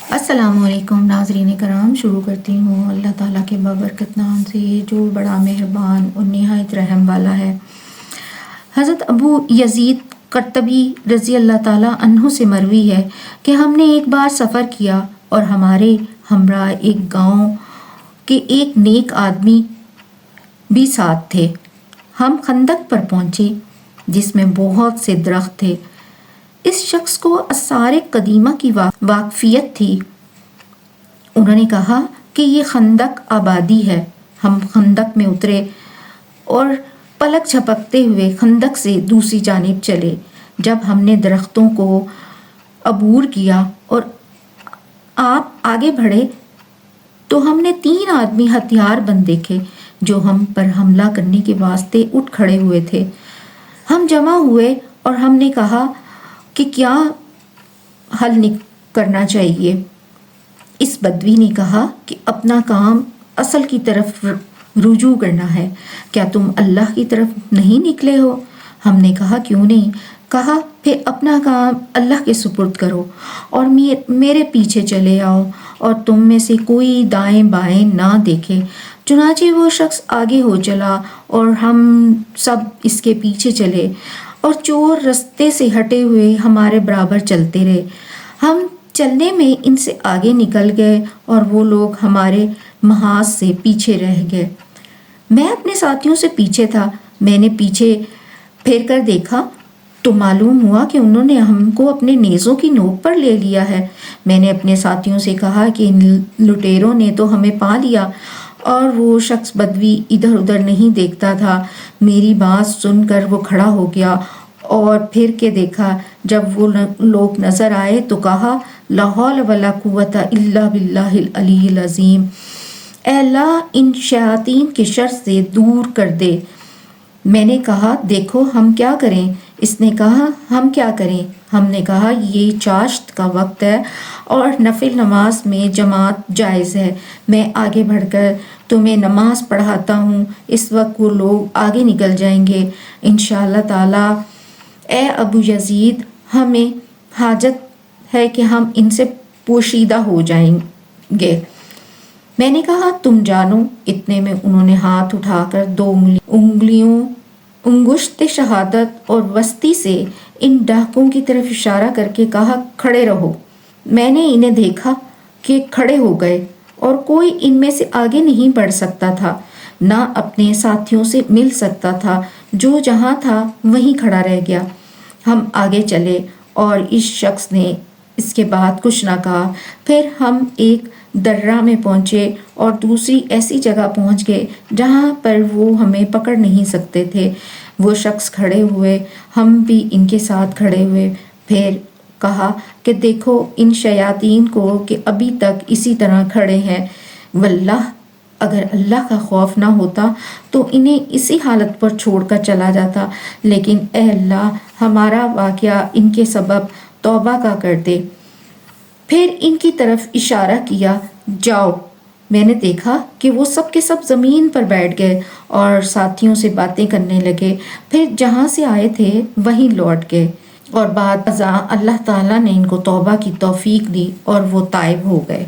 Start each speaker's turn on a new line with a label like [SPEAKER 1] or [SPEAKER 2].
[SPEAKER 1] السلام علیکم ناظرین کرام، شروع کرتی ہوں اللہ تعالیٰ کے بابرکت نام سے جو بڑا مہربان اور نہایت رحم والا ہے۔ حضرت ابو یزید قرطبی رضی اللہ تعالیٰ عنہ سے مروی ہے کہ ہم نے ایک بار سفر کیا اور ہمارے ہمراہ ایک گاؤں کے ایک نیک آدمی بھی ساتھ تھے۔ ہم خندق پر پہنچے جس میں بہت سے درخت تھے۔ اس شخص کو آثار قدیمہ کی واقفیت تھی۔ انہوں نے کہا کہ یہ خندق آبادی ہے۔ ہم خندق میں اترے اور پلک جھپکتے ہوئے خندق سے دوسری جانب چلے۔ جب ہم نے درختوں کو عبور کیا اور آپ آگے بڑھے تو ہم نے 3 آدمی ہتھیار بند دیکھے جو ہم پر حملہ کرنے کے واسطے اٹھ کھڑے ہوئے تھے۔ ہم جمع ہوئے اور ہم نے کہا کہ کیا حل کرنا چاہیے۔ اس بدوی نے کہا کہ اپنا کام اصل کی طرف رجوع کرنا ہے۔ کیا تم اللہ کی طرف نہیں نکلے ہو؟ ہم نے کہا کیوں نہیں؟ کہا پھر اپنا کام اللہ کے سپرد کرو اور میرے پیچھے چلے آؤ اور تم میں سے کوئی دائیں بائیں نہ دیکھے۔ چنانچہ وہ شخص آگے ہو چلا اور ہم سب اس کے پیچھے چلے اور چور رستے سے ہٹے ہوئے ہمارے برابر چلتے رہے۔ ہم چلنے میں ان سے آگے نکل گئے اور وہ لوگ ہمارے محاذ سے پیچھے رہ گئے۔ میں اپنے ساتھیوں سے پیچھے تھا۔ میں نے پیچھے پھر کر دیکھا تو معلوم ہوا کہ انہوں نے ہم کو اپنے نیزوں کی نوک پر لے لیا ہے۔ میں نے اپنے ساتھیوں سے کہا کہ ان لٹیروں نے تو ہمیں پا لیا، اور وہ شخص بدوی ادھر ادھر نہیں دیکھتا تھا۔ میری بات سن کر وہ کھڑا ہو گیا اور پھر کے دیکھا۔ جب وہ لوگ نظر آئے تو کہا لا حول ولا قوت الا باللہ العلی العظیم، اے اللہ ان شیاطین کے شر سے دور کر دے۔ میں نے کہا دیکھو ہم کیا کریں؟ اس نے کہا ہم کیا کریں؟ ہم نے کہا یہ چاشت کا وقت ہے اور نفل نماز میں جماعت جائز ہے۔ میں آگے بڑھ کر تمہیں نماز پڑھاتا ہوں، اس وقت وہ لوگ آگے نکل جائیں گے انشاءاللہ تعالی۔ اے ابو یزید، ہمیں حاجت ہے کہ ہم ان سے پوشیدہ ہو جائیں گے۔ میں نے کہا تم جانو۔ اتنے میں انہوں نے ہاتھ اٹھا کر 2 انگلیوں انگشت شہادت اور وسطی سے ان ڈاکوں کی طرف اشارہ کر کے کہا کھڑے رہو۔ میں نے انہیں دیکھا کہ کھڑے ہو گئے اور کوئی ان میں سے آگے نہیں بڑھ سکتا تھا، نہ اپنے ساتھیوں سے مل سکتا تھا۔ جو جہاں تھا وہیں کھڑا رہ گیا۔ ہم آگے چلے اور اس شخص نے اس کے بعد کچھ نہ کہا۔ پھر ہم ایک درہ میں پہنچے اور دوسری ایسی جگہ پہنچ گئے جہاں پر وہ ہمیں پکڑ نہیں سکتے تھے۔ وہ شخص کھڑے ہوئے، ہم بھی ان کے ساتھ کھڑے ہوئے۔ پھر کہا کہ دیکھو ان شیاطین کو کہ ابھی تک اسی طرح کھڑے ہیں، واللہ اگر اللہ کا خوف نہ ہوتا تو انہیں اسی حالت پر چھوڑ کر چلا جاتا، لیکن اے اللہ ہمارا واقعہ ان کے سبب توبہ کا کر دے۔ پھر ان کی طرف اشارہ کیا جاؤ۔ میں نے دیکھا کہ وہ سب کے سب زمین پر بیٹھ گئے اور ساتھیوں سے باتیں کرنے لگے، پھر جہاں سے آئے تھے وہیں لوٹ گئے، اور بعد ازاں اللہ تعالیٰ نے ان کو توبہ کی توفیق دی اور وہ تائب ہو گئے۔